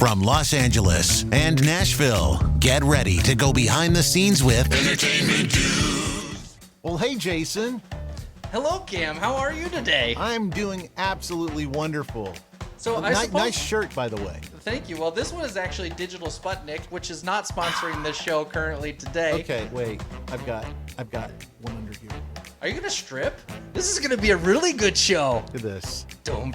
From Los Angeles and Nashville, get ready to go behind the scenes with Entertainment Dudes. Well, hey, Jason. Hello, Cam. How are you today? I'm doing absolutely wonderful. So Nice shirt, by the way. Thank you. Well, this one is actually Digital Sputnik, which is not sponsoring this show currently today. Okay, wait. I've got one under here. Are you gonna strip? This is gonna be a really good show. Look at this.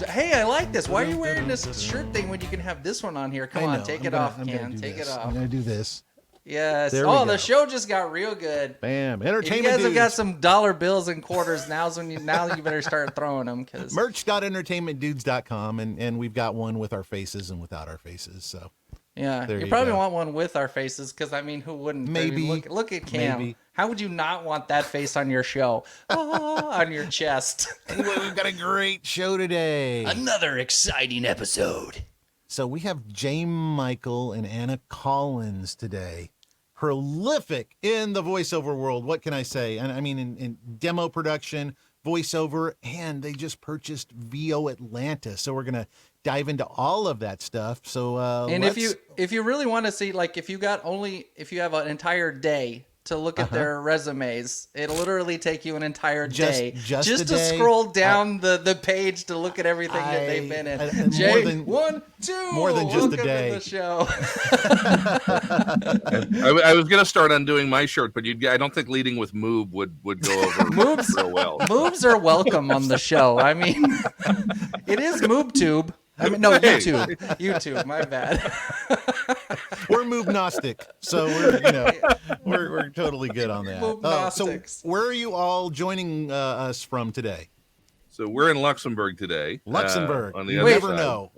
Hey, I like this. Why are you wearing this shirt thing when you can have this one on here? Come on, take it off, Cam. Take it off. I'm gonna do this. Yes. There we go. The show just got real good. Bam. If Entertainment you guys have got Dudes. some dollar bills and quarters, now you better start throwing them, because Merch.entertainmentdudes.com, and we've got one with our faces and without our faces. So yeah, there you you probably go. want one with our faces, because I mean, who wouldn't? Maybe. I mean, look at Cam. Maybe. How would you not want that face on your show? On your chest. Anyway, we've got a great show today. Another exciting episode. So we have Jane Michael and Anna Collins today. Prolific in the voiceover world. What can I say? And I mean, in demo production, voiceover, and they just purchased VO Atlanta. So we're going to dive into all of that stuff. So, and if you really want to see, like, if you have an entire day to look at their resumes, it'll literally take you an entire day just to day? scroll down the page to look at everything that they've been in. Jay, more than just a day. The show. I was going to start on doing my shirt, but I don't think leading with Moob would go over Moves real well. Moves are welcome on the show. I mean, it is MoobTube. I mean, no, YouTube. YouTube, my bad. We're Move Gnostic, so we're totally good on that. Move So Gnostics. where are you all joining us from today? So we're in Luxembourg today. Luxembourg. On the You other never side. know.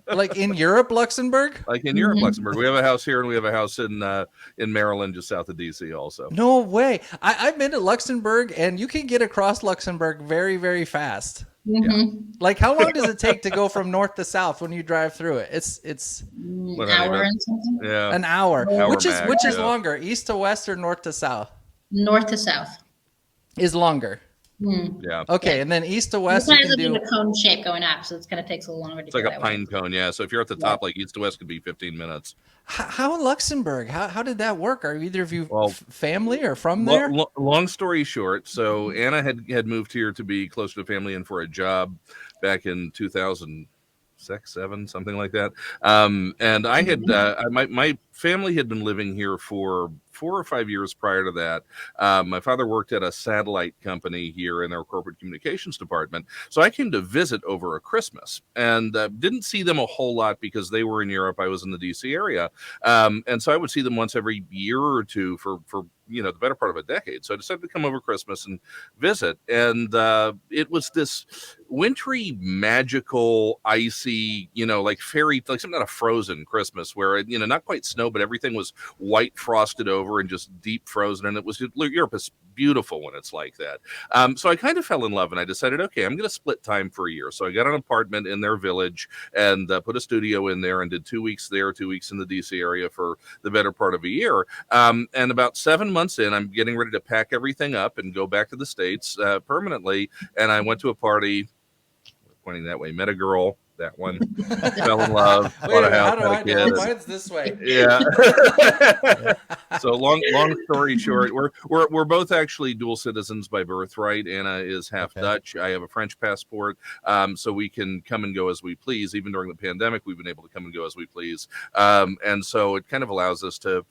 Like in Europe, Luxembourg? Like in Europe, Luxembourg. We have a house here, and we have a house in Maryland, just south of DC, also. No way. I've been to Luxembourg, and you can get across Luxembourg very, very fast. Mm-hmm. Like, how long does it take to go from north to south when you drive through it? It's An hour and something. Yeah. an hour. Hour Which is max, yeah. longer, east to west or north to south? North to south. Is longer. Yeah. Okay, and then east to west you Sometimes can it'll do. be a cone shape going up, so it's going to take a little longer to It's go like a that way. pine cone, yeah. So if you're at the top, like east to west, could be 15 minutes. How in Luxembourg? How did that work? Are either of you Well, family or from there? Long story short, so Anna had moved here to be close to family and for a job back in 2006, 7, something like that. And I had my family had been living here for 4 or 5 years prior to that. My father worked at a satellite company here in their corporate communications department. So I came to visit over a Christmas and didn't see them a whole lot because they were in Europe. I was in the DC area. And so I would see them once every year or two for the better part of a decade. So I decided to come over Christmas and visit. And it was this wintry, magical, icy, like fairy, like something out of Frozen Christmas where, not quite snow, but everything was white frosted over and just deep frozen. And Europe is beautiful when it's like that. So I kind of fell in love and I decided, okay, I'm going to split time for a year. So I got an apartment in their village and put a studio in there and did 2 weeks there, 2 weeks in the DC area for the better part of a year. And about 7 months in, I'm getting ready to pack everything up and go back to the States permanently. And I went to a party, pointing that way, met a girl. That one fell in love. Wait, bought a house, how do had a I do kid. it? Mine's this way. Yeah. So long story short, we're both actually dual citizens by birthright. Anna is half Dutch. I have a French passport, so we can come and go as we please. Even during the pandemic, we've been able to come and go as we please, and so it kind of allows us to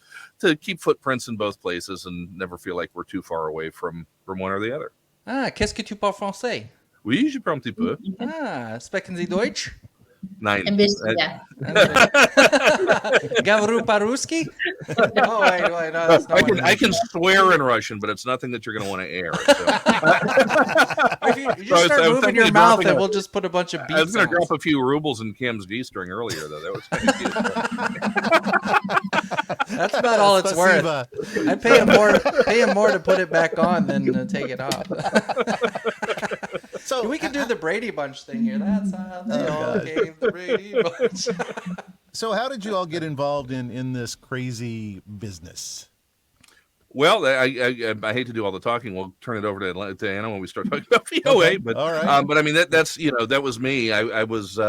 keep footprints in both places and never feel like we're too far away from one or the other. Qu'est-ce que tu parles français? Oui, je parle un petit peu. Sprechen Sie Deutsch? Nein. Ein bisschen, ja. Gavru Paruski? Oh, wait, no, that's not what I can swear in Russian, but it's nothing that you're going to want to air. So. If you just start moving your mouth, and we'll just put a bunch of beats. I was going to on. drop a few rubles in Cam's G-string earlier, though. That was kind of cute. That's about all it's worth. I pay him more to put it back on than to take it off. So we can do the Brady Bunch thing here. That's how they all came, the Brady Bunch. So how did you all get involved in this crazy business? Well, I hate to do all the talking. We'll turn it over to Anna when we start talking about VOA. Okay. But All right. but I mean that's that was me. I was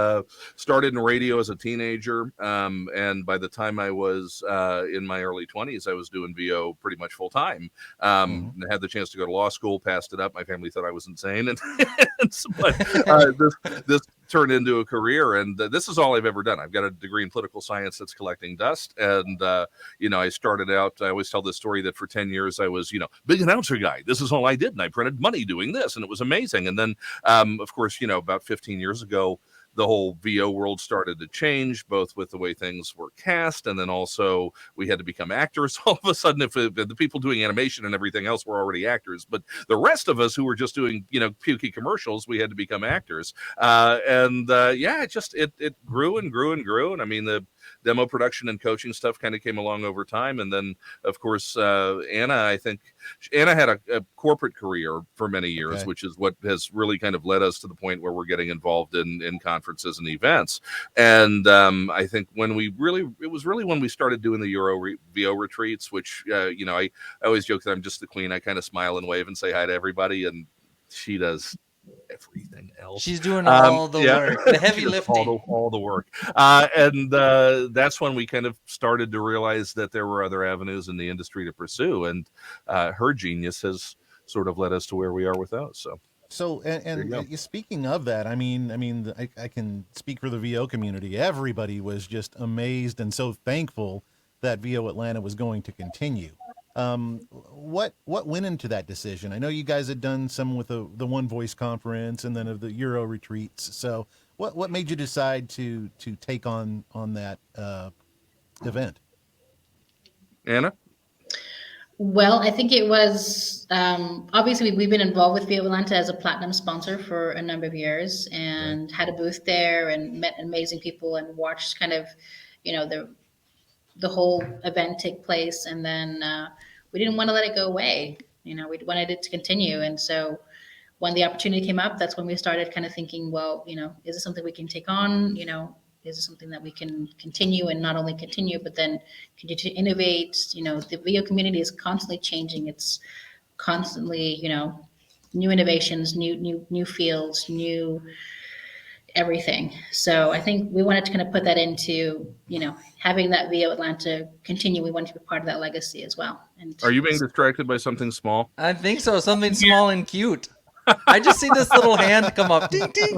started in radio as a teenager, and by the time I was in my early 20s, I was doing VO pretty much full time. Had the chance to go to law school, passed it up. My family thought I was insane, but this turned into a career, and this is all I've ever done. I've got a degree in political science that's collecting dust, and I started out. I always tell this story that for 10 years I was, big announcer guy. This is all I did, and I printed money doing this, and it was amazing. And then, of course, about 15 years ago, the whole VO world started to change, both with the way things were cast, and then also we had to become actors all of a sudden. If the people doing animation and everything else were already actors, but the rest of us who were just doing, pukey commercials, we had to become actors. It grew and grew and grew. And I mean, the demo production and coaching stuff kind of came along over time. And then, of course, Anna had a corporate career for many years, Okay. which is what has really kind of led us to the point where we're getting involved in conferences and events. And I think it was really when we started doing the VO retreats, which, I always joke that I'm just the queen. I kind of smile and wave and say hi to everybody. And she does everything else. She's doing all the work, the heavy lifting, all the work. And that's when we kind of started to realize that there were other avenues in the industry to pursue. And her genius has sort of led us to where we are with those. So, and speaking of that, I can speak for the VO community. Everybody was just amazed and so thankful that VO Atlanta was going to continue. What went into that decision? I know you guys had done some with the One Voice conference and then of the Euro retreats. So what made you decide to take on that event? Anna? Well, I think it was obviously we've been involved with VO Atlanta as a platinum sponsor for a number of years, and had a booth there and met amazing people and watched kind of, the whole event take place. And then we didn't want to let it go away. We wanted it to continue. And so when the opportunity came up, that's when we started kind of thinking, well, is this something we can take on? Is it something that we can continue, and not only continue, but then continue to innovate? The VO community is constantly changing. It's constantly, new innovations, new fields, new everything. So I think we wanted to kind of put that into, having that VO Atlanta continue. We wanted to be part of that legacy as well. And are you being distracted by something small? I think so. Something small and cute. I just see this little hand come up. Ding, ding.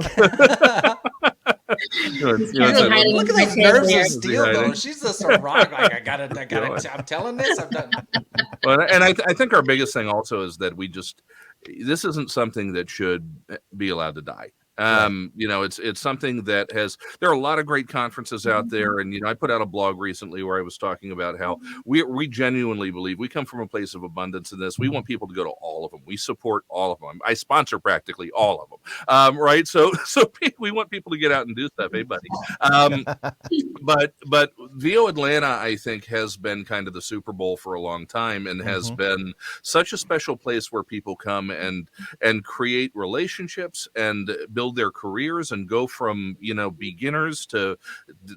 Look at Look at those nerves of steel, though. She's just a rock. Like, I gotta. I'm telling this. I'm done. Well, and I think our biggest thing also is that this isn't something that should be allowed to die. It's something that there are a lot of great conferences out there. And, I put out a blog recently where I was talking about how we genuinely believe we come from a place of abundance in this. We want people to go to all of them. We support all of them. I sponsor practically all of them. Right. So we want people to get out and do stuff. Hey, buddy. But VO Atlanta, I think, has been kind of the Super Bowl for a long time, and has been such a special place where people come and create relationships and build their careers and go from beginners to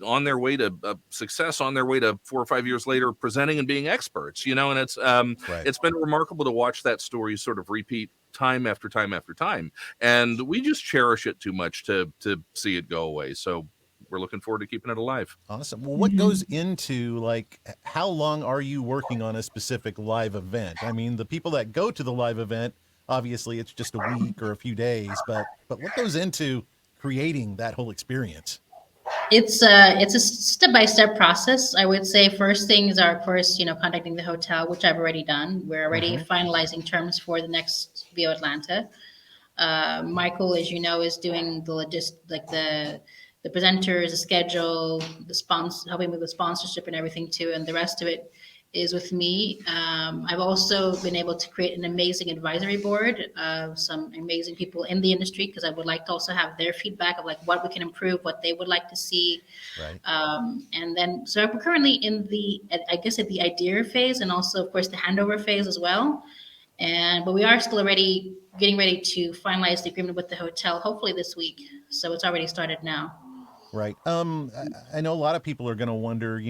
on their way to success, on their way to 4 or 5 years later presenting and being experts. And it's been remarkable to watch that story sort of repeat time after time after time, and we just cherish it too much to see it go away. So we're looking forward to keeping it alive. Awesome. Well, what goes into, how long are you working on a specific live event? I mean, the people that go to the live event, obviously it's just a week or a few days, but what goes into creating that whole experience? It's a step-by-step process. I would say first things are, of course, contacting the hotel, which I've already done. We're already finalizing terms for the next VO Atlanta. Michael, as you know, is doing the presenters, the schedule, helping with the sponsorship and everything too, and the rest of it is with me. I've also been able to create an amazing advisory board of some amazing people in the industry, because I would like to also have their feedback of what we can improve, what they would like to see. Right. And then, so we're currently in at the idea phase, and also, of course, the handover phase as well. But we are still getting ready to finalize the agreement with the hotel, hopefully this week. So it's already started now. Right. I know a lot of people are going to wonder,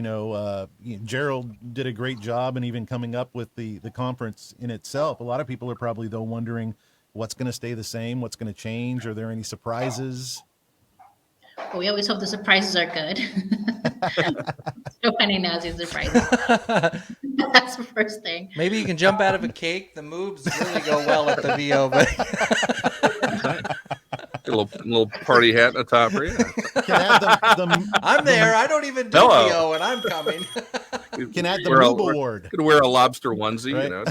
Gerald did a great job in even coming up with the conference in itself. A lot of people are probably, though, wondering what's going to stay the same, what's going to change. Are there any surprises? Well, we always hope the surprises are good. No funny nasty surprises. That's the first thing. Maybe you can jump out of a cake. The moves really go well at the VO, but A little party hat in the top. Yeah. Can add I'm there. I don't even do Hello. VO, and I'm coming. can add the Moob Award. Could wear a lobster onesie, Right? you know.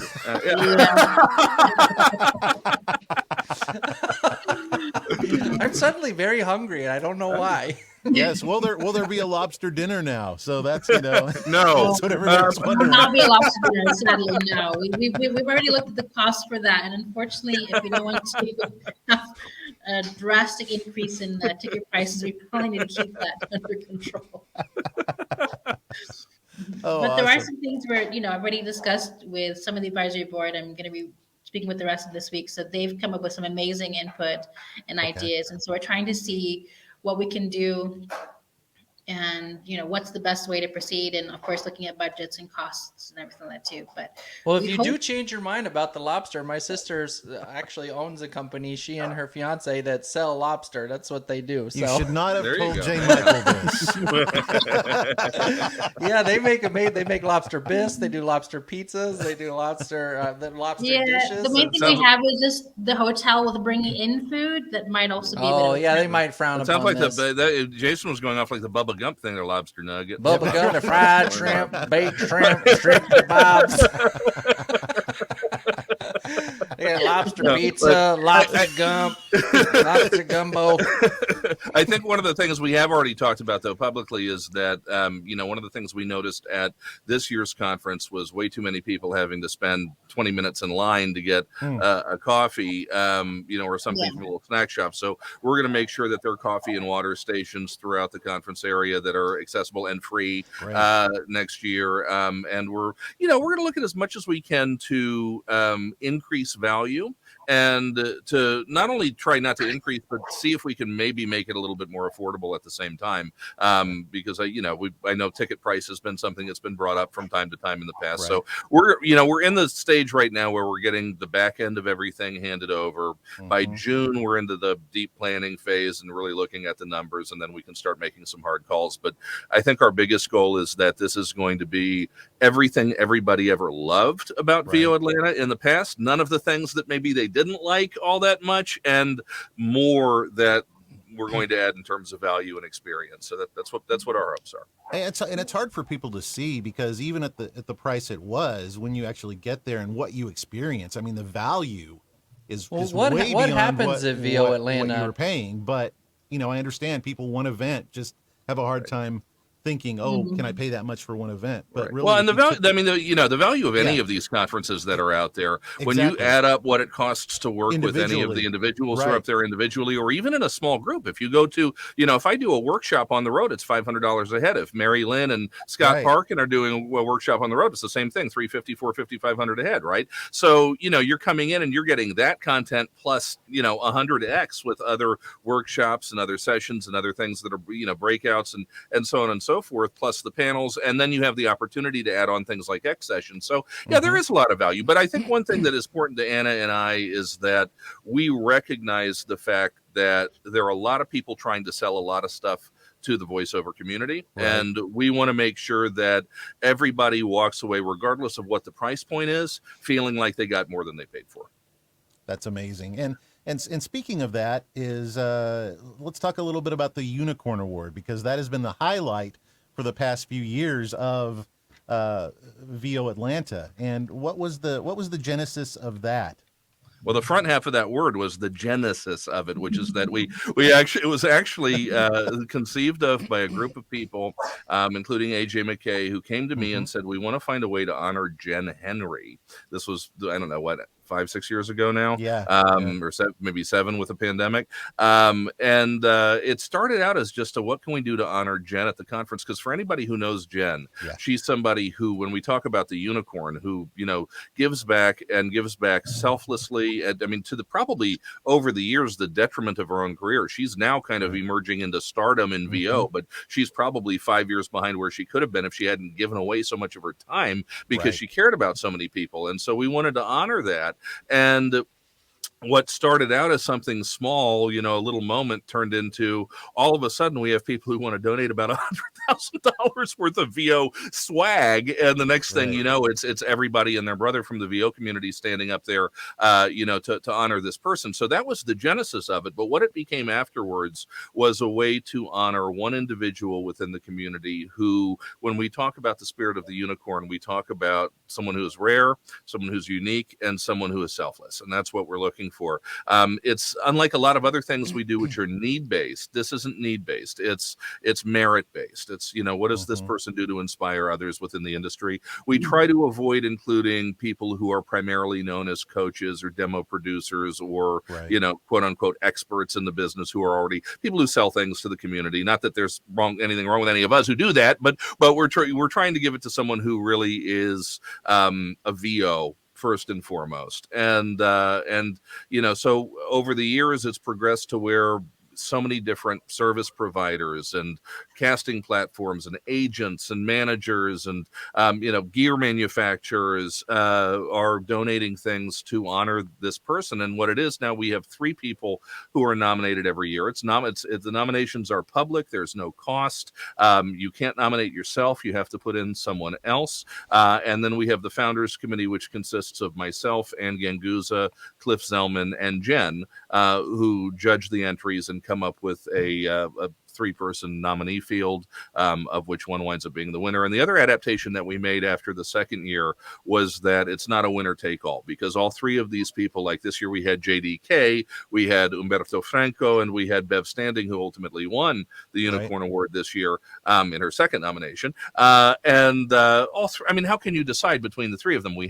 I'm suddenly very hungry, and I don't know why. Yes. Will there be a lobster dinner now? So that's no. No. That's what everyone's Will wondering. not be a lobster dinner, sadly, no. We've already looked at the cost for that, and unfortunately, if we don't want to have a drastic increase in ticket prices, we probably need to keep that under control. Oh, But there are awesome. some things where, I've already discussed with some of the advisory board. I'm going to be speaking with the rest of this week. So they've come up with some amazing input and ideas. And so we're trying to see what we can do and, what's the best way to proceed. And of course, looking at budgets and costs and everything like that too. But Well, if we you hope- do change your mind about the lobster, my sister's actually owns a company, she and her fiance, that sell lobster. That's what they do. You So should not have There you told go. J. Michael this. yeah, they make lobster bisque. They do lobster pizzas. They do lobster dishes. the main thing sounds- we have is just the hotel with bringing in food that might also be a bit Oh of a yeah, they challenge. might frown It sounds upon like this. Jason was going off like the Bubba Gump thing, their lobster nugget. Bubba gum, the fried shrimp, baked shrimp kebabs. Yeah, lobster pizza, lobster gump, lobster gumbo. I think one of the things we have already talked about, though, publicly is that, one of the things we noticed at this year's conference was way too many people having to spend 20 minutes in line to get a coffee, or something from a little snack shop. So we're going to make sure that there are coffee and water stations throughout the conference area that are accessible and free next year. And we're going to look at as much as we can to increase value and to not only try not to increase, but see if we can maybe make it a little bit more affordable at the same time. Because I know ticket price has been something that's been brought up from time to time in the past. Right. So we're in the stage right now where we're getting the back end of everything handed over. By June, we're into the deep planning phase and really looking at the numbers, and then we can start making some hard calls. But I think our biggest goal is that this is going to be everything everybody ever loved about VO Atlanta in the past. None of the things that maybe they didn't like all that much, and more that we're going to add in terms of value and experience. So that's what our hopes are. And it's hard for people to see because even at the price it was, when you actually get there and what you experience, I mean, the value is What way beyond happens at VO Atlanta? what you were paying. But I understand people one event just have a hard time thinking, can I pay that much for one event? But really, well, and the if you value, the value of any Yeah. of these conferences that are out there, when you Exactly. add up what it costs to work with any of the Individually. individuals who Right. are up there individually, or even in a small group, if you go to, if I do a workshop on the road, it's $500 a head. If Mary Lynn and Scott Right. Parkin are doing a workshop on the road, it's the same thing, $350, $450, $500 a head, right? So, you're coming in and you're getting that content plus, 100x with other workshops and other sessions and other things that are, breakouts and so on and so forth, plus the panels, and then you have the opportunity to add on things like X sessions. So there is a lot of value. But I think one thing that is important to Anna and I is that we recognize the fact that there are a lot of people trying to sell a lot of stuff to the voiceover community. Right. And we want to make sure that everybody walks away, regardless of what the price point is, feeling like they got more than they paid for. That's amazing. And speaking of that is, let's talk a little bit about the Unicorn Award, because that has been the highlight for the past few years of VO Atlanta. And what was the genesis of that? Well, the front half of that word was the genesis of it, which is that it was actually conceived of by a group of people, including AJ McKay, who came to me and said, we want to find a way to honor Jen Henry. This was, I don't know what, 5-6 years ago now, Yeah. or maybe 7 with the pandemic. And it started out as just what can we do to honor Jen at the conference? Because for anybody who knows Jen, she's somebody who, when we talk about the unicorn, who, gives back and gives back selflessly. And I mean, to the probably over the years, the detriment of her own career. She's now kind of emerging into stardom in VO, but she's probably 5 years behind where she could have been if she hadn't given away so much of her time because she cared about so many people. And so we wanted to honor that. And what started out as something small, a little moment, turned into all of a sudden we have people who want to donate about $100,000 worth of VO swag, and the next thing you know, it's everybody and their brother from the VO community standing up there, to honor this person. So that was the genesis of it. But what it became afterwards was a way to honor one individual within the community who, when we talk about the spirit of the unicorn, we talk about someone who is rare, someone who's unique, and someone who is selfless, and that's what we're looking for. It's unlike a lot of other things we do, which are need-based. This isn't need-based. It's merit-based. It's, what does this person do to inspire others within the industry? We try to avoid including people who are primarily known as coaches or demo producers or, quote unquote experts in the business who are already people who sell things to the community. Not that there's anything wrong with any of us who do that, but we're trying to give it to someone who really is a VO first and foremost. And so over the years, it's progressed to where so many different service providers and casting platforms and agents and managers and gear manufacturers are donating things to honor this person. And what it is now, we have 3 people who are nominated every year. The nominations are public. There's no cost. You can't nominate yourself. You have to put in someone else. And then we have the Founders Committee, which consists of myself, Ann Ganguza, Cliff Zellman, and Jen, who judge the entries and come up with a 3-person nominee field, of which one winds up being the winner. And the other adaptation that we made after the second year was that it's not a winner take all, because all 3 of these people, like this year we had JDK, we had Umberto Franco, and we had Bev Standing, who ultimately won the Unicorn Award this year in her second nomination. All 3, I mean, how can you decide between the 3 of them? We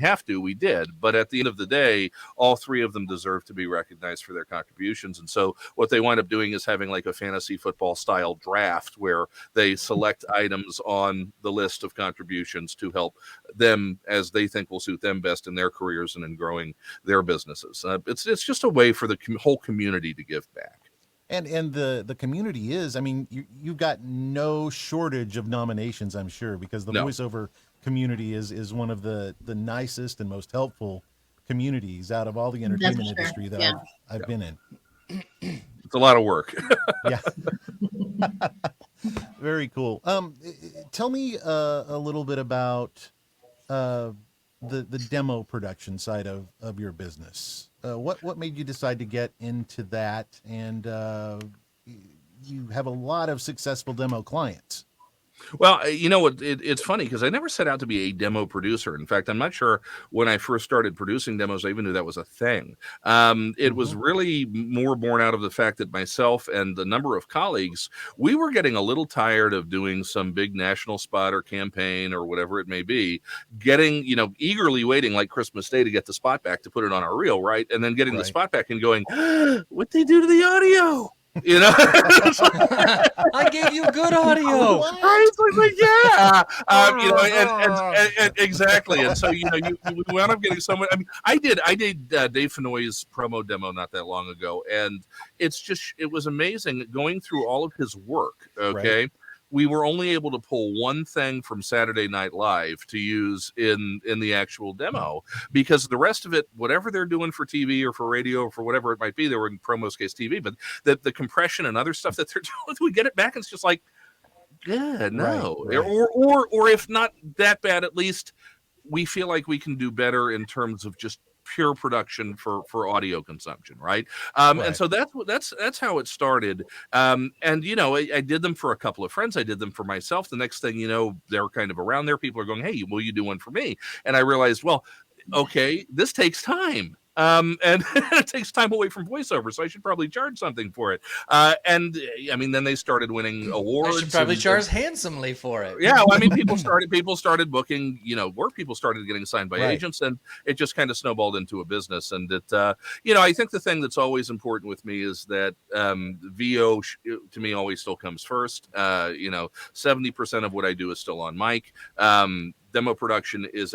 did. But at the end of the day, all 3 of them deserve to be recognized for their contributions. And so what they wind up doing is having like a fantasy football style draft where they select items on the list of contributions to help them as they think will suit them best in their careers and in growing their businesses. It's just a way for the whole community to give back. And the community is, I mean, you've got no shortage of nominations, I'm sure, because the voiceover community is one of the nicest and most helpful communities out of all the entertainment industry that I've been in. It's a lot of work. Yeah. Very cool. Tell me a little bit about the demo production side of your business. What made you decide to get into that? And you have a lot of successful demo clients. Well, it's funny because I never set out to be a demo producer. In fact, I'm not sure when I first started producing demos, I even knew that was a thing. It was really more born out of the fact that myself and the number of colleagues, we were getting a little tired of doing some big national spot or campaign or whatever it may be, getting, eagerly waiting like Christmas Day to get the spot back to put it on our reel, right? And then getting the spot back and going, what'd they do to the audio? I gave you good audio. And exactly. And so, we wound up getting so much. I mean, I did Dave Fenoy's promo demo not that long ago, and it was amazing going through all of his work. Okay. Right. We were only able to pull one thing from Saturday Night Live to use in the actual demo, because the rest of it, whatever they're doing for TV or for radio or for whatever it might be, they were in Promo's case TV, but the compression and other stuff that they're doing, we get it back and it's just like, no. Right. Or if not that bad, at least we feel like we can do better in terms of just pure production for audio consumption, right? And so that's how it started. And I did them for a couple of friends. I did them for myself. The next thing they're kind of around there. People are going, "Hey, will you do one for me?" And I realized, well, okay, this takes time. And it takes time away from voiceover, so I should probably charge something for it. And I mean, then they started winning awards. I should probably charge handsomely for it. Yeah, well, I mean, people started booking, work. People started getting signed by agents, and it just kind of snowballed into a business. And it, I think the thing that's always important with me is that VO to me always still comes first. 70% of what I do is still on mic. Demo production is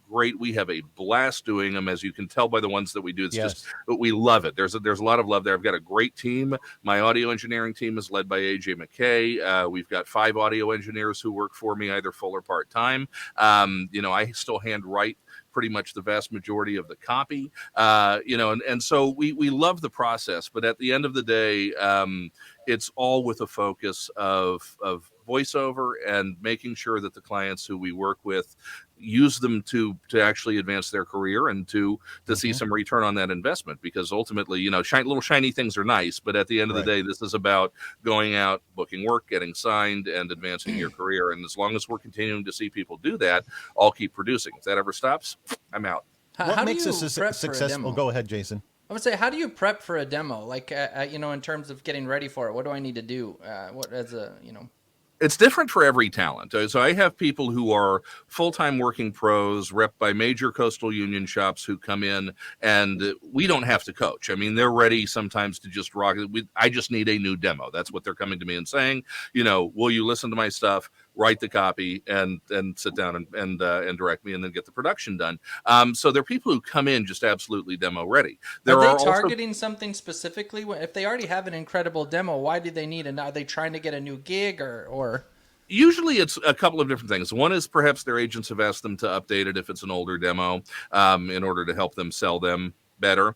great. We have a blast doing them, as you can tell by the ones that we do. It's just, we love it. There's a lot of love there. I've got a great team. My audio engineering team is led by AJ McKay. We've got 5 audio engineers who work for me, either full or part time. I still hand write pretty much the vast majority of the copy, and so we love the process. But at the end of the day, it's all with a focus of voiceover and making sure that the clients who we work with use them to actually advance their career and to see some return on that investment. Because ultimately, little shiny things are nice, but at the end of the day, this is about going out, booking work, getting signed, and advancing your career. And as long as we're continuing to see people do that, I'll keep producing. If that ever stops, I'm out. What makes us successful? Go ahead, Jason. I would say, how do you prep for a demo? Like, in terms of getting ready for it, what do I need to do? It's different for every talent. So I have people who are full-time working pros, rep by major coastal union shops, who come in, and we don't have to coach. I mean, they're ready sometimes to just rock it. I just need a new demo. That's what they're coming to me and saying. Will you listen to my stuff, write the copy, and sit down and direct me, and then get the production done. So there are people who come in just absolutely demo ready. Are they targeting something specifically? If they already have an incredible demo, why do they need it? Are they trying to get a new gig or? Usually it's a couple of different things. One is perhaps their agents have asked them to update it if it's an older demo, in order to help them sell them better.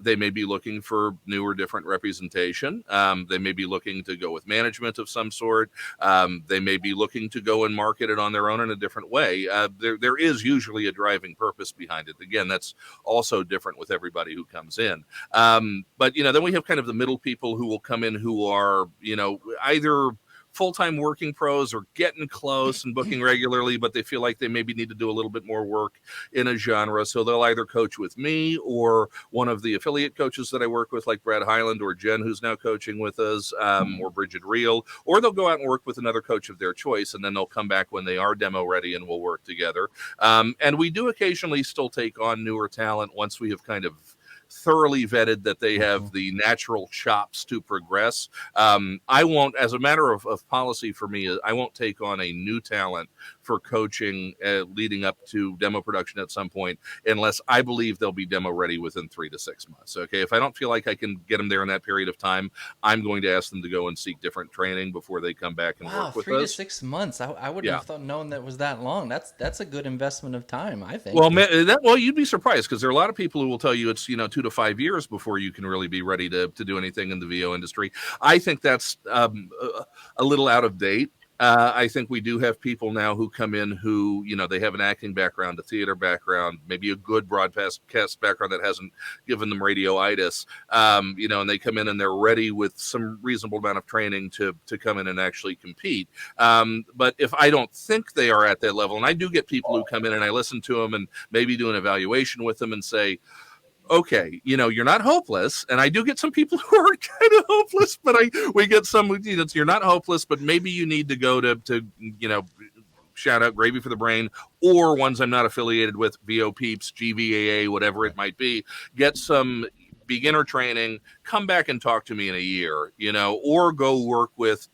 They may be looking for new or different representation. They may be looking to go with management of some sort. They may be looking to go and market it on their own in a different way. There is usually a driving purpose behind it. Again, that's also different with everybody who comes in. But then we have kind of the middle people who will come in who are, either full-time working pros or getting close and booking regularly, but they feel like they maybe need to do a little bit more work in a genre. So they'll either coach with me or one of the affiliate coaches that I work with, like Brad Highland or Jen, who's now coaching with us, or Bridget Reel, or they'll go out and work with another coach of their choice, and then they'll come back when they are demo ready and we'll work together. And we do occasionally still take on newer talent once we have kind of thoroughly vetted that they have the natural chops to progress. I won't, as a matter of policy for me, I won't take on a new talent for coaching leading up to demo production at some point unless I believe they'll be demo ready within 3 to 6 months. Okay, if I don't feel like I can get them there in that period of time, I'm going to ask them to go and seek different training before they come back and work with us. 3 to 6 months. I wouldn't have known that was that long. That's a good investment of time, I think. Well, you'd be surprised, because there are a lot of people who will tell you it's 2 to 5 years before you can really be ready to do anything in the VO industry. I think that's a little out of date. I think we do have people now who come in who, they have an acting background, a theater background, maybe a good broadcast background that hasn't given them radioitis, and they come in and they're ready with some reasonable amount of training to come in and actually compete. But if I don't think they are at that level, and I do get people who come in and I listen to them and maybe do an evaluation with them and say, okay, you're not hopeless. And I do get some people who are kind of hopeless, but we get some, you're not hopeless, but maybe you need to go to shout out Gravy for the Brain, or ones I'm not affiliated with, VO Peeps, GVAA, whatever it might be, get some beginner training, come back and talk to me in a year, or go work with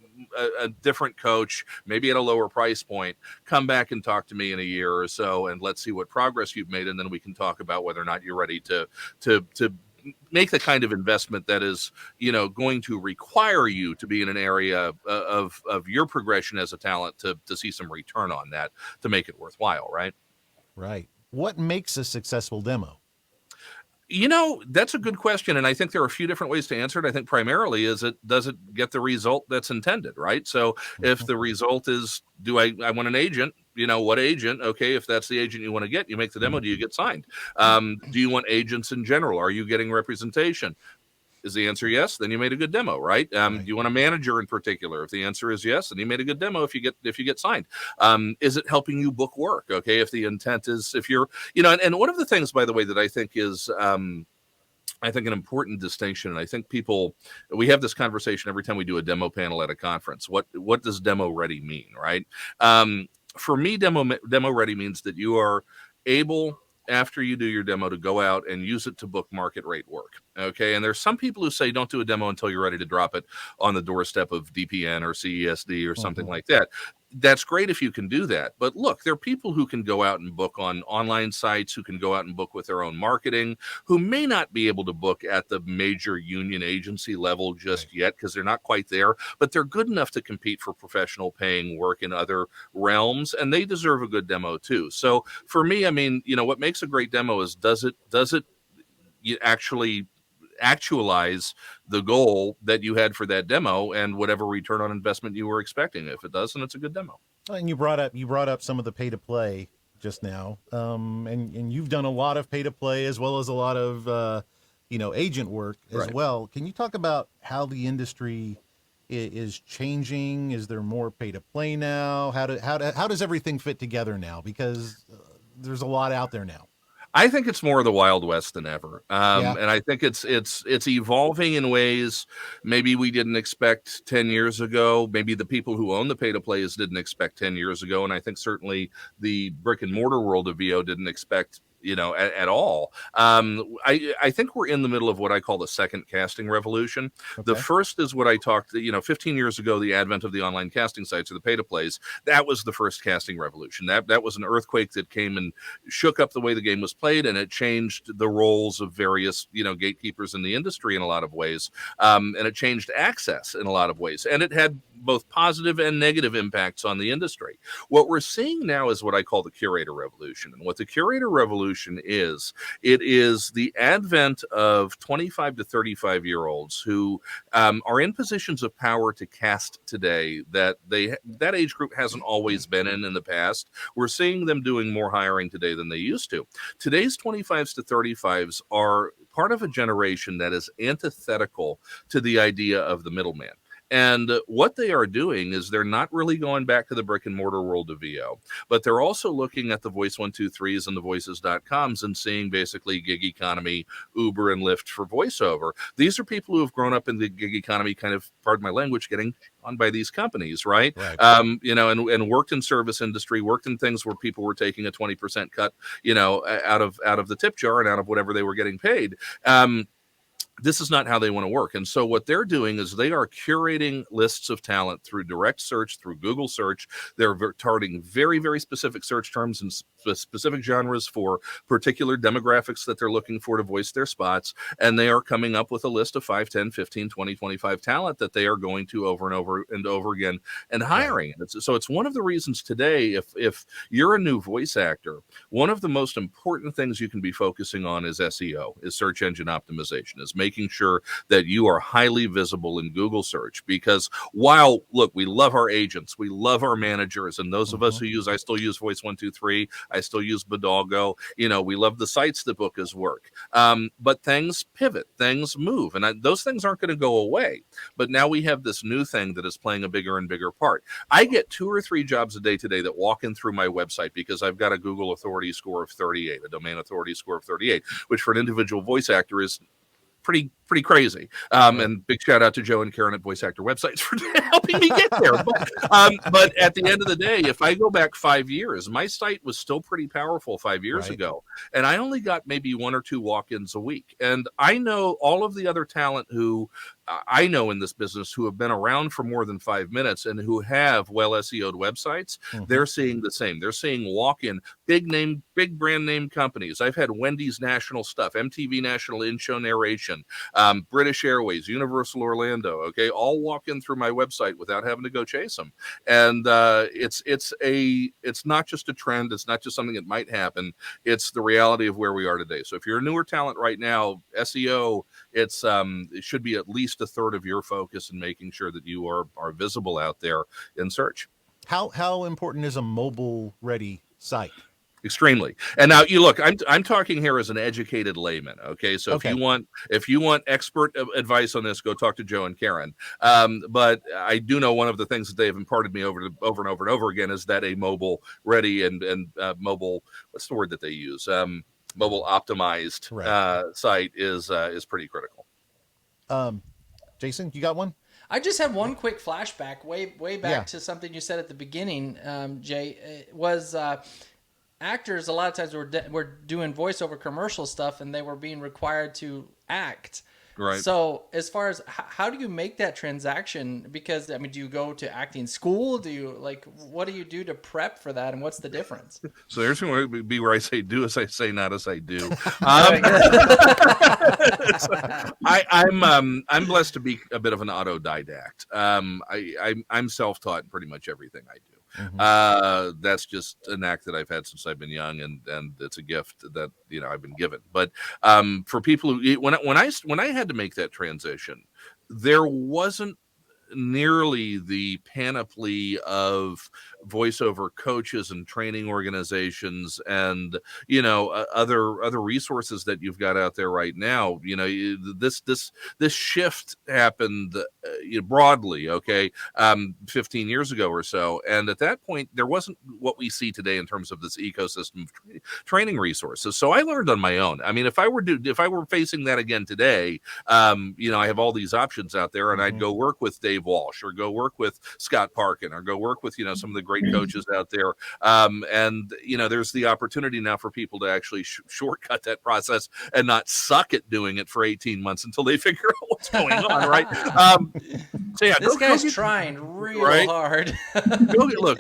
a different coach, maybe at a lower price point, come back and talk to me in a year or so, and let's see what progress you've made. And then we can talk about whether or not you're ready to make the kind of investment that is, going to require you to be in an area of your progression as a talent to see some return on that, to make it worthwhile. Right. Right. What makes a successful demo? That's a good question. And I think there are a few different ways to answer it. I think primarily does it get the result that's intended, right? So if the result is, I want an agent, what agent? Okay, if that's the agent you want to get, you make the demo, do you get signed? Do you want agents in general? Are you getting representation? Is the answer yes? Then you made a good demo, right? Do you want a manager in particular? If the answer is yes, then you made a good demo. If you get signed, is it helping you book work? Okay, if the intent is, if you're, and one of the things, by the way, that I think is, I think an important distinction, and I think we have this conversation every time we do a demo panel at a conference. What does demo ready mean, right? For me, demo ready means that you are able, after you do your demo, to go out and use it to book market rate work. Okay. And there's some people who say don't do a demo until you're ready to drop it on the doorstep of DPN or CESD or something like that. That's great if you can do that. But look, there are people who can go out and book on online sites, who can go out and book with their own marketing, who may not be able to book at the major union agency level just yet because they're not quite there, but they're good enough to compete for professional paying work in other realms, and they deserve a good demo too. So for me, I mean, what makes a great demo is does it actually actualize the goal that you had for that demo and whatever return on investment you were expecting. If it does, then it's a good demo. And you brought up some of the pay to play just now, and you've done a lot of pay to play as well as a lot of agent work as well. Can you talk about how the industry is changing? Is there more pay to play now? How does everything fit together now? Because there's a lot out there now. I think it's more of the Wild West than ever. And I think it's evolving in ways maybe we didn't expect 10 years ago. Maybe the people who own the pay-to-plays didn't expect 10 years ago. And I think certainly the brick and mortar world of VO didn't expect at all. I think we're in the middle of what I call the second casting revolution. Okay. The first is what I talked, 15 years ago, the advent of the online casting sites or the pay-to-plays. That was the first casting revolution. That was an earthquake that came and shook up the way the game was played, and it changed the roles of various, gatekeepers in the industry in a lot of ways. And it changed access in a lot of ways. And it had both positive and negative impacts on the industry. What we're seeing now is what I call the curator revolution. And what the curator revolution is, it is the advent of 25 to 35-year-olds who are in positions of power to cast today that age group hasn't always been in the past. We're seeing them doing more hiring today than they used to. Today's 25s to 35s are part of a generation that is antithetical to the idea of the middleman. And what they are doing is they're not really going back to the brick and mortar world of VO, but they're also looking at the Voice 123s and the voices.coms and seeing basically gig economy, Uber and Lyft for voiceover. These are people who have grown up in the gig economy, kind of, pardon my language, getting on by these companies, right? And worked in service industry, worked in things where people were taking a 20% cut, out of the tip jar and out of whatever they were getting paid. This is not how they want to work. And so what they're doing is they are curating lists of talent through direct search, through Google search. They're targeting very, very specific search terms and specific genres for particular demographics that they're looking for to voice their spots. And they are coming up with a list of 5, 10, 15, 20, 25 talent that they are going to over and over and over again and hiring. So it's one of the reasons today, if you're a new voice actor, one of the most important things you can be focusing on is SEO, is search engine optimization, is making sure that you are highly visible in Google search. Because while, look, we love our agents, we love our managers, and those of us who I still use Voice 123, I still use Bodalgo, we love the sites that book his work. But things pivot, things move, and those things aren't going to go away. But now we have this new thing that is playing a bigger and bigger part. I get 2 or 3 jobs a day today that walk in through my website because I've got a Google authority score of 38, a domain authority score of 38, which for an individual voice actor is pretty crazy. And big shout out to Joe and Karen at Voice Actor Websites for helping me get there. But at the end of the day, if I go back 5 years, my site was still pretty powerful 5 years ago. And I only got maybe 1 or 2 walk-ins a week. And I know all of the other talent who I know in this business who have been around for more than 5 minutes and who have well SEO'd websites, they're seeing the same. They're seeing walk-in, big brand name companies. I've had Wendy's national stuff, MTV national in-show narration, British Airways, Universal Orlando, okay, all walk in through my website without having to go chase them. And it's not just a trend. It's not just something that might happen. It's the reality of where we are today. So if you're a newer talent right now, SEO, it should be at least a third of your focus in making sure that you are visible out there in search. How important is a mobile ready site? Extremely. And now you look, I'm talking here as an educated layman. Okay. So if you want expert advice on this, go talk to Joe and Karen. But I do know one of the things that they've imparted me over and over and over again is that a mobile ready and mobile, what's the word that they use? Mobile optimized site is pretty critical. Jason, you got one? I just had one quick flashback way back to something you said at the beginning, Jay. It was actors a lot of times were doing voiceover commercial stuff, and they were being required to act. Right. So as far as how do you make that transaction? Because I mean, do you go to acting school? Do you what do you do to prep for that? And what's the difference? So there's going to be where I say do as I say, not as I do. I'm blessed to be a bit of an autodidact. I'm self-taught in pretty much everything I do. Mm-hmm. That's just an act that I've had since I've been young, and it's a gift that I've been given. But for people who when I had to make that transition, there wasn't nearly the panoply of voiceover coaches and training organizations and other resources that you've got out there right now. This shift happened broadly 15 years ago or so, and at that point there wasn't what we see today in terms of this ecosystem of training resources. So I learned on my own. I mean, if I were facing that again today, I have all these options out there, and I'd go work with Dave Walsh, or go work with Scott Parkin, or go work with some of the great coaches out there. And there's the opportunity now for people to actually shortcut that process and not suck at doing it for 18 months until they figure out what's going on, right? So yeah, this guy's trying real hard.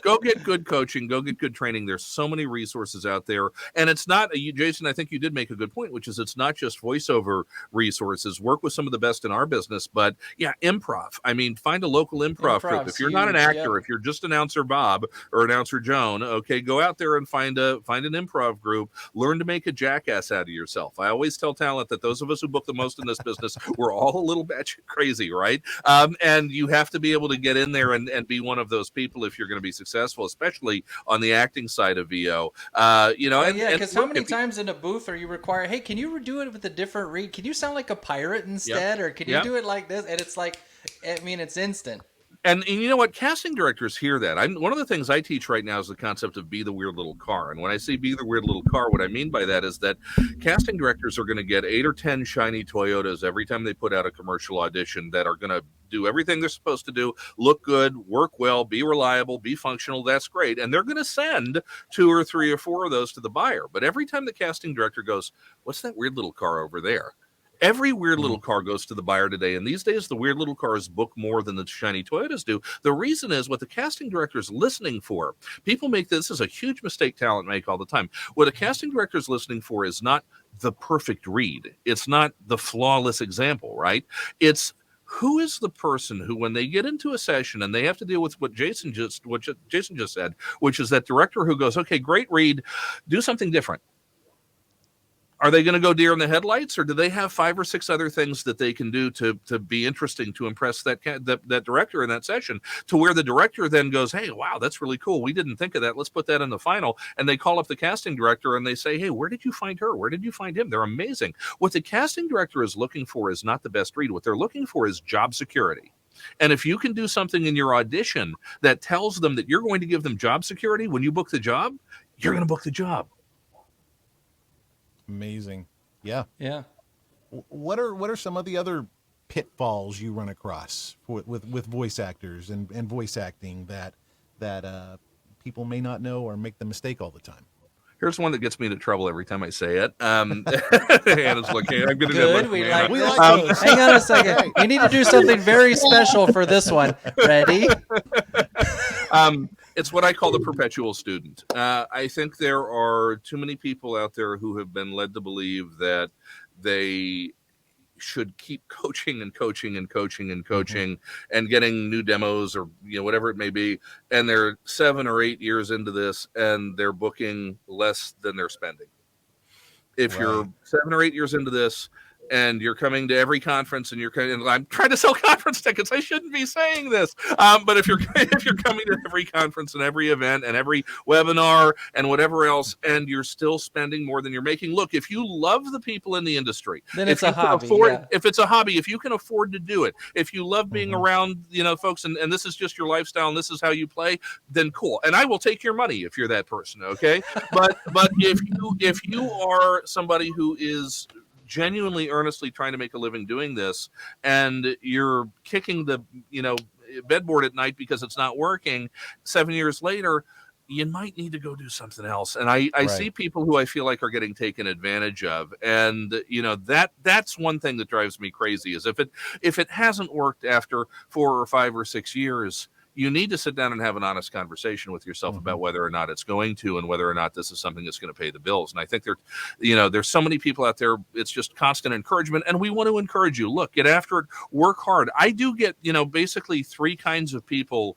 Go get good coaching, go get good training. There's so many resources out there, and it's not Jason, I think you did make a good point, which is it's not just voiceover resources. Work with some of the best in our business, but improv. I mean, find a local improv group. If you're not an actor, if you're just announcer Bob or announcer Joan, go out there and find an improv group. Learn to make a jackass out of yourself. I always tell talent that those of us who book the most in this business, we're all a little batshit crazy, right? And you have to be able to get in there and be one of those people if you're going to be successful, especially on the acting side of VO. Because how many times in a booth are you required, hey, can you do it with a different read? Can you sound like a pirate instead? Or can you do it like this? And it's like, it's instant. And you know what? Casting directors hear that. One of the things I teach right now is the concept of be the weird little car. And when I say be the weird little car, what I mean by that is that casting directors are going to get 8 or 10 shiny Toyotas every time they put out a commercial audition that are going to do everything they're supposed to do, look good, work well, be reliable, be functional. That's great. And they're going to send 2 or 3 or 4 of those to the buyer. But every time the casting director goes, what's that weird little car over there? Every weird little car goes to the buyer today. And these days, the weird little cars book more than the shiny Toyotas do. The reason is what the casting director is listening for. People make this is a huge mistake talent make all the time. What a casting director is listening for is not the perfect read. It's not the flawless example, right? It's who is the person who, when they get into a session and they have to deal with what Jason just said, which is that director who goes, okay, great read, do something different. Are they going to go deer in the headlights, or do they have 5 or 6 other things that they can do to be interesting, to impress that director in that session, to where the director then goes, hey, wow, that's really cool. We didn't think of that. Let's put that in the final. And they call up the casting director and they say, hey, where did you find her? Where did you find him? They're amazing. What the casting director is looking for is not the best read. What they're looking for is job security. And if you can do something in your audition that tells them that you're going to give them job security when you book the job, you're going to book the job. Amazing. Yeah. What are some of the other pitfalls you run across with voice actors and voice acting that people may not know or make the mistake all the time? Here's one that gets me into trouble every time I say it. Hannah's looking. I'm going to good. We like this. Hang on a second. We need to do something very special for this one. Ready? It's what I call the perpetual student. I think there are too many people out there who have been led to believe that they should keep coaching and coaching and coaching and coaching and getting new demos or whatever it may be, and they're 7 or 8 years into this and they're booking less than they're spending. If you're 7 or 8 years into this and you're coming to every conference, and and I'm trying to sell conference tickets. I shouldn't be saying this, but if you're coming to every conference and every event and every webinar and whatever else, and you're still spending more than you're making, look, if you love the people in the industry, Then if it's a you can hobby. afford, if it's a hobby, if you can afford to do it, if you love being around, folks, and this is just your lifestyle and this is how you play, then cool. And I will take your money if you're that person, okay? But if you are somebody who is genuinely, earnestly trying to make a living doing this, and you're kicking the bedboard at night because it's not working, 7 years later, you might need to go do something else. And I see people who I feel like are getting taken advantage of. And, that's one thing that drives me crazy is if it hasn't worked after 4 or 5 or 6 years, you need to sit down and have an honest conversation with yourself about whether or not it's going to, and whether or not this is something that's going to pay the bills. And I think there's so many people out there. It's just constant encouragement. And we want to encourage you. Look, get after it, work hard. I do get, basically 3 kinds of people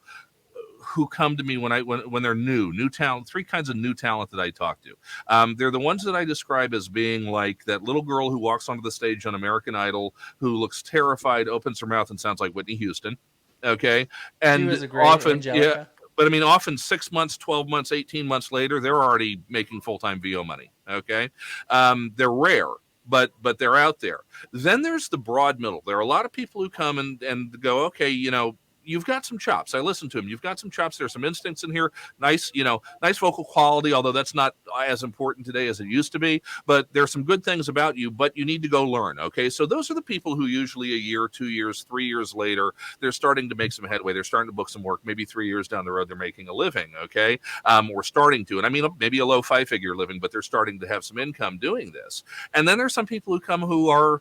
who come to me when they're new talent, 3 kinds of new talent that I talk to. They're the ones that I describe as being like that little girl who walks onto the stage on American Idol, who looks terrified, opens her mouth and sounds like Whitney Houston. Okay. And she was a great often, Angelica. but I mean, often 6 months, 12 months, 18 months later, they're already making full-time VO money. Okay. They're rare, but they're out there. Then there's the broad middle. There are a lot of people who come and go, okay, you've got some chops. I listen to him. You've got some chops. There's some instincts in here. Nice, nice vocal quality, although that's not as important today as it used to be. But there's some good things about you, but you need to go learn. Okay. So those are the people who usually a year, 2 years, 3 years later, they're starting to make some headway. They're starting to book some work. Maybe 3 years down the road, they're making a living. Okay. Or starting to. And I mean, maybe a low 5-figure living, but they're starting to have some income doing this. And then there's some people who come who are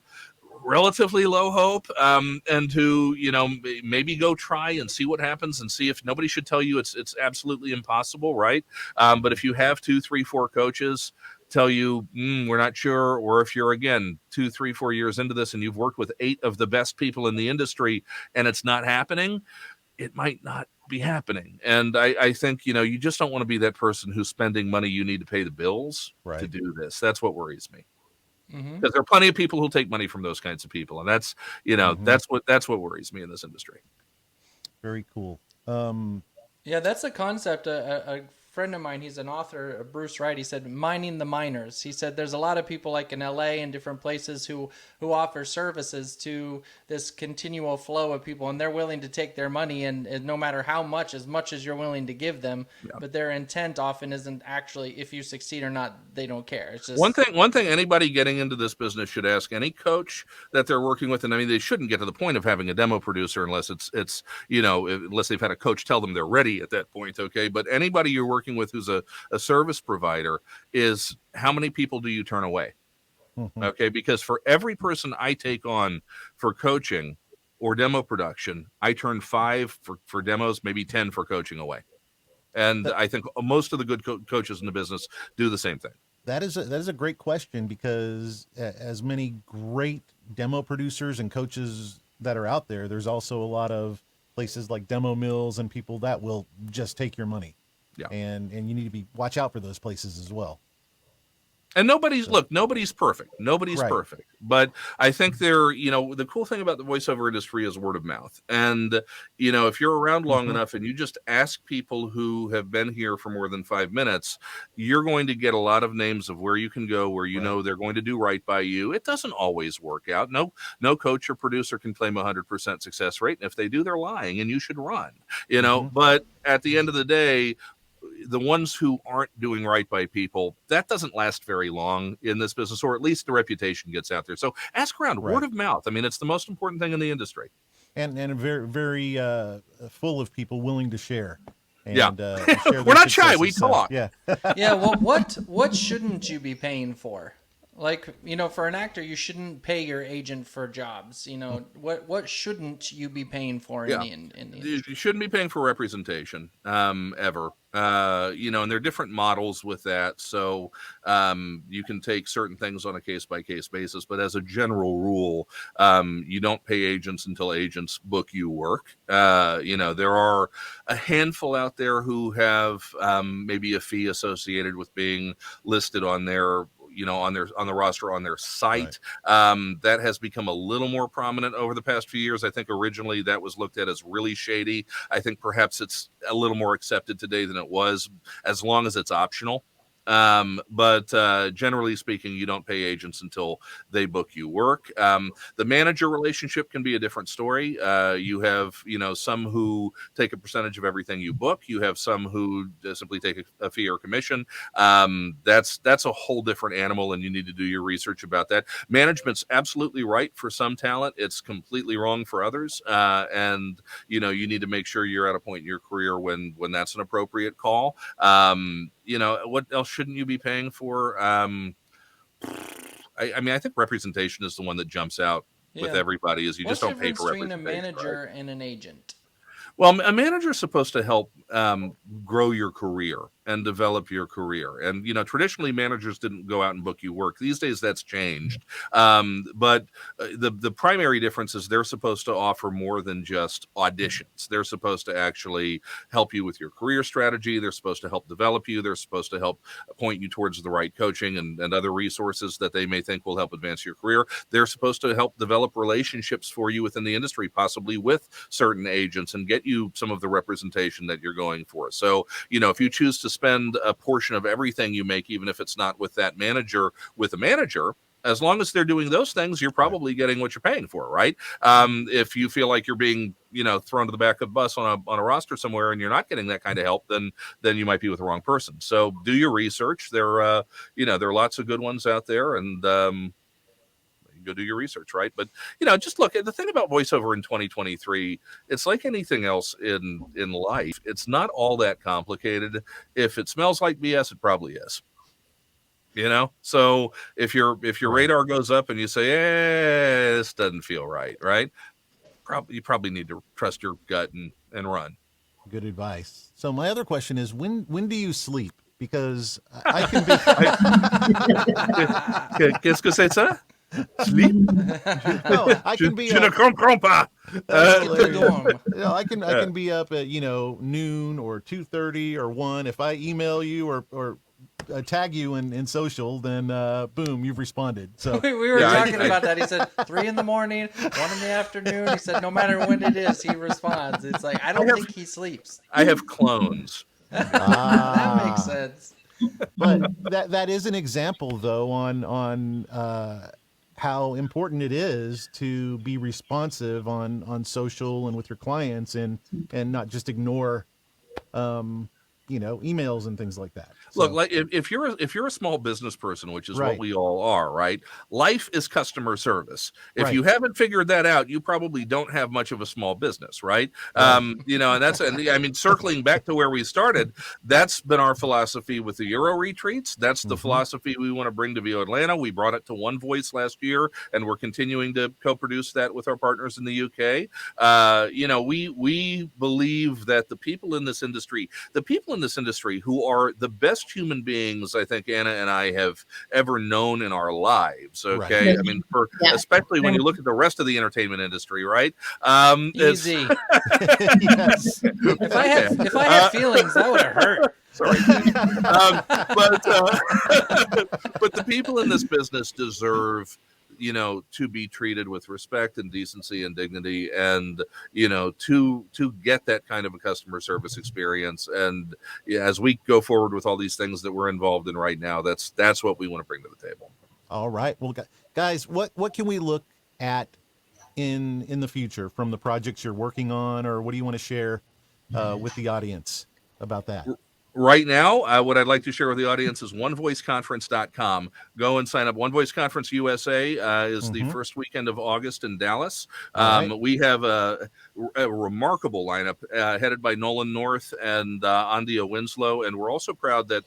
relatively low hope, and who maybe go try and see what happens, and see if nobody should tell you it's absolutely impossible, right? But if you have 2, 3, 4 coaches tell you we're not sure, or if you're again 2, 3, 4 years into this and you've worked with 8 of the best people in the industry and it's not happening, it might not be happening. And I think you just don't want to be that person who's spending money you need to pay the bills to do this. That's what worries me. Because there are plenty of people who take money from those kinds of people, and that's that's what worries me in this industry. Very cool. Yeah, that's a concept. A friend of mine, he's an author, Bruce Wright, he said, mining the miners. He said there's a lot of people like in LA and different places who offer services to this continual flow of people, and they're willing to take their money and no matter how much, as much as you're willing to give them, but their intent often isn't actually if you succeed or not, they don't care. It's just one thing anybody getting into this business should ask any coach that they're working with, and I mean, they shouldn't get to the point of having a demo producer unless it's unless they've had a coach tell them they're ready at that point. Okay. But anybody you're working with who's a service provider is how many people do you turn away? Okay. Because for every person I take on for coaching or demo production, I turn 5 for demos, maybe 10 for coaching away. And I think most of the good coaches in the business do the same thing. That is a great question, because as many great demo producers and coaches that are out there, there's also a lot of places like demo mills and people that will just take your money. Yeah. And you need to watch out for those places as well. And nobody's perfect. Nobody's perfect. But I think the cool thing about the voiceover industry is word of mouth. And, if you're around long enough and you just ask people who have been here for more than 5 minutes, you're going to get a lot of names of where you can go, where know they're going to do right by you. It doesn't always work out. No coach or producer can claim 100% success rate. And if they do, they're lying, and you should run, But at the end of the day, the ones who aren't doing right by people, that doesn't last very long in this business, or at least the reputation gets out there. So ask around, word of mouth. I mean, it's the most important thing in the industry. And very, very full of people willing to share. And, share we're not shy. We talk. Yeah. Yeah. Well, what shouldn't you be paying for? Like, for an actor, you shouldn't pay your agent for jobs. What shouldn't you be paying for in the industry? You shouldn't be paying for representation ever. And there are different models with that. So you can take certain things on a case-by-case basis. But as a general rule, you don't pay agents until agents book you work. There are a handful out there who have maybe a fee associated with being listed on their on the roster on their site. That has become a little more prominent over the past few years. I think originally that was looked at as really shady. I think perhaps it's a little more accepted today than it was, as long as it's optional. But generally speaking, you don't pay agents until they book you work. The manager relationship can be a different story. You have, some who take a percentage of everything you book. You have some who simply take a fee or commission. That's a whole different animal, and you need to do your research about that. Management's absolutely right for some talent. It's completely wrong for others. And you need to make sure you're at a point in your career when that's an appropriate call. What else shouldn't you be paying for? I think representation is the one that jumps out with everybody. Is you What's just don't pay for between representation. a manager and an agent? Well, a manager is supposed to help grow your career and develop your career. And, traditionally managers didn't go out and book you work. These days that's changed. But the primary difference is they're supposed to offer more than just auditions. They're supposed to actually help you with your career strategy. They're supposed to help develop you. They're supposed to help point you towards the right coaching and other resources that they may think will help advance your career. They're supposed to help develop relationships for you within the industry, possibly with certain agents, and get you some of the representation that you're going for. So, if you choose to spend a portion of everything you make, even if it's not with that manager, with a manager, as long as they're doing those things, you're probably getting what you're paying for, right? If you feel like you're being, thrown to the back of the bus on a roster somewhere and you're not getting that kind of help, then you might be with the wrong person. So do your research. There are lots of good ones out there, and go do your research, right? But just look at the thing about voiceover in 2023. It's like anything else in life. It's not all that complicated. If it smells like BS, it probably is. So if your radar goes up and you say, this doesn't feel right, you probably need to trust your gut and run. Good advice. So my other question is, when do you sleep? Because I can be. Qu'est-ce que c'est ça? Sleep? No, I can be. Je ne comprends pas. I can be up at noon or 2:30 or 1. If I email you or tag you in social, then boom, you've responded. So we were talking about that. He said 3 in the morning, 1 in the afternoon. He said no matter when it is, he responds. It's like I don't think he sleeps. I have clones. That makes sense. But that is an example, though, on how important it is to be responsive on social and with your clients, and not just ignore emails and things like that. So, look, like if you're a small business person, which is what we all are, right? Life is customer service. If you haven't figured that out, you probably don't have much of a small business, right? And circling back to where we started, that's been our philosophy with the Euro retreats. That's the philosophy we want to bring to VO Atlanta. We brought it to One Voice last year, and we're continuing to co-produce that with our partners in the UK. We believe that the people in this industry who are the best human beings I think Anna and I have ever known in our lives. Okay. Right. Especially when you look at the rest of the entertainment industry, right? Easy. Yes. If I had feelings, that would have hurt. Sorry. But the people in this business deserve to be treated with respect and decency and dignity, and to get that kind of a customer service experience. And as we go forward with all these things that we're involved in right now, that's what we want to bring to the table. All right. Well, guys, what can we look at in the future from the projects you're working on, or what do you want to share with the audience about that? Right now, what I'd like to share with the audience is onevoiceconference.com. Go and sign up. One Voice Conference USA is the first weekend of August in Dallas. We have a remarkable lineup headed by Nolan North and Andia Winslow. And we're also proud that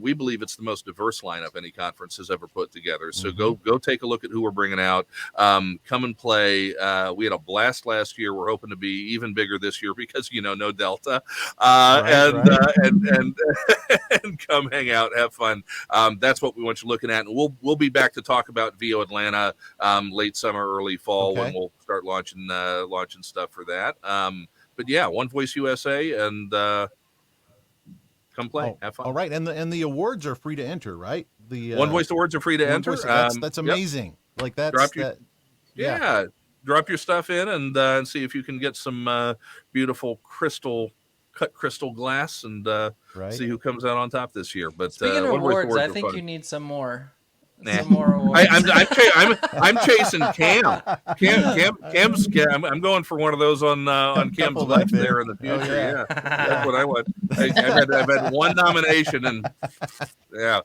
we believe it's the most diverse lineup any conference has ever put together. So go take a look at who we're bringing out. Come and play. We had a blast last year. We're hoping to be even bigger this year because, no Delta. And come hang out, have fun. That's what we want you looking at, and we'll be back to talk about VO Atlanta late summer, early fall when we'll start launching stuff for that. But yeah, One Voice USA, and come play, have fun. All right, and the awards are free to enter, right? the One Voice Awards are free to enter. That's Yep. amazing. Like that's Drop your- that. Yeah. Drop your stuff in and see if you can get some beautiful cut crystal glass and Right. see who comes out on top this year. But Speaking of One Voice awards, I are think fun. you need some more. Nah. Some more awards. I'm chasing Cam. I'm going for one of those on Cam's Couple left back there. there in the Oh, future. yeah. Yeah, that's what I want. I've had one nomination, and yeah.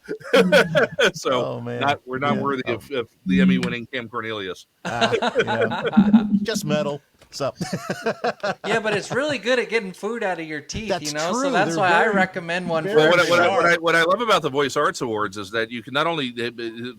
So Oh, man. we're not Yeah. worthy of the Emmy-winning Cam Cornelius. Just metal. So Yeah, but it's really good at getting food out of your teeth, That's you know. true. So that's They're why I very- recommend one very for Well, sure. what I love about the Voice Arts Awards is that you can not only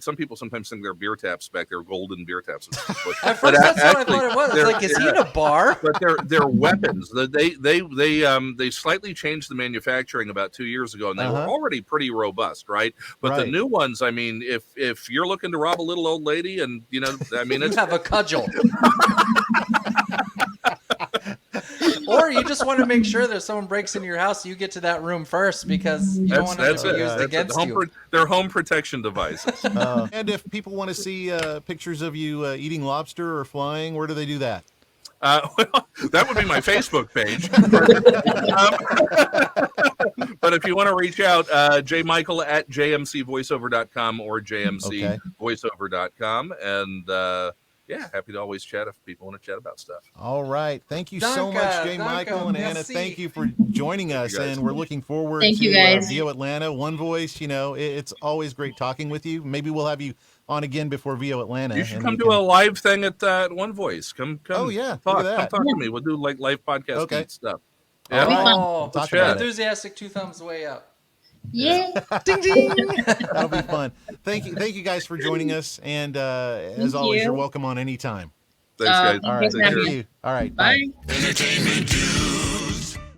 some people sometimes think they're beer taps back there, golden beer taps. At first, that's what I thought it was. It's like, is he in a bar? But they're weapons. They slightly changed the manufacturing about 2 years ago, and they were already pretty robust, right? But the new ones, I mean, if you're looking to rob a little old lady, and I mean, You it's have a cudgel. Or you just want to make sure that if someone breaks into your house, you get to that room first because you don't want it to be used against you. They're home protection devices. and if people want to see pictures of you eating lobster or flying, where do they do that? Well, that would be my Facebook page. But if you want to reach out, jmichael at jmcvoiceover.com or jmcvoiceover.com. And yeah, happy to always chat if people want to chat about stuff. All right. Thank you so much, Jay Michael and Anna. Thank you for joining us. And we're looking forward Thank you, to guys. VO Atlanta, One Voice. It's always great talking with you. Maybe we'll have you on again before VO Atlanta. You should come to a live thing at One Voice. Come. Oh, yeah. Talk, Look at that. come talk to me. We'll do like live podcast stuff. Yeah. All right. Oh, Talk chat. about it. enthusiastic 2 thumbs way up. Yeah. Ding ding. That'll be fun. Thank you guys for joining us. And as Thank always, you. you're welcome on anytime. Thanks, guys. All right. Thanks for having Thank me. you. All right. Bye. Entertainment News.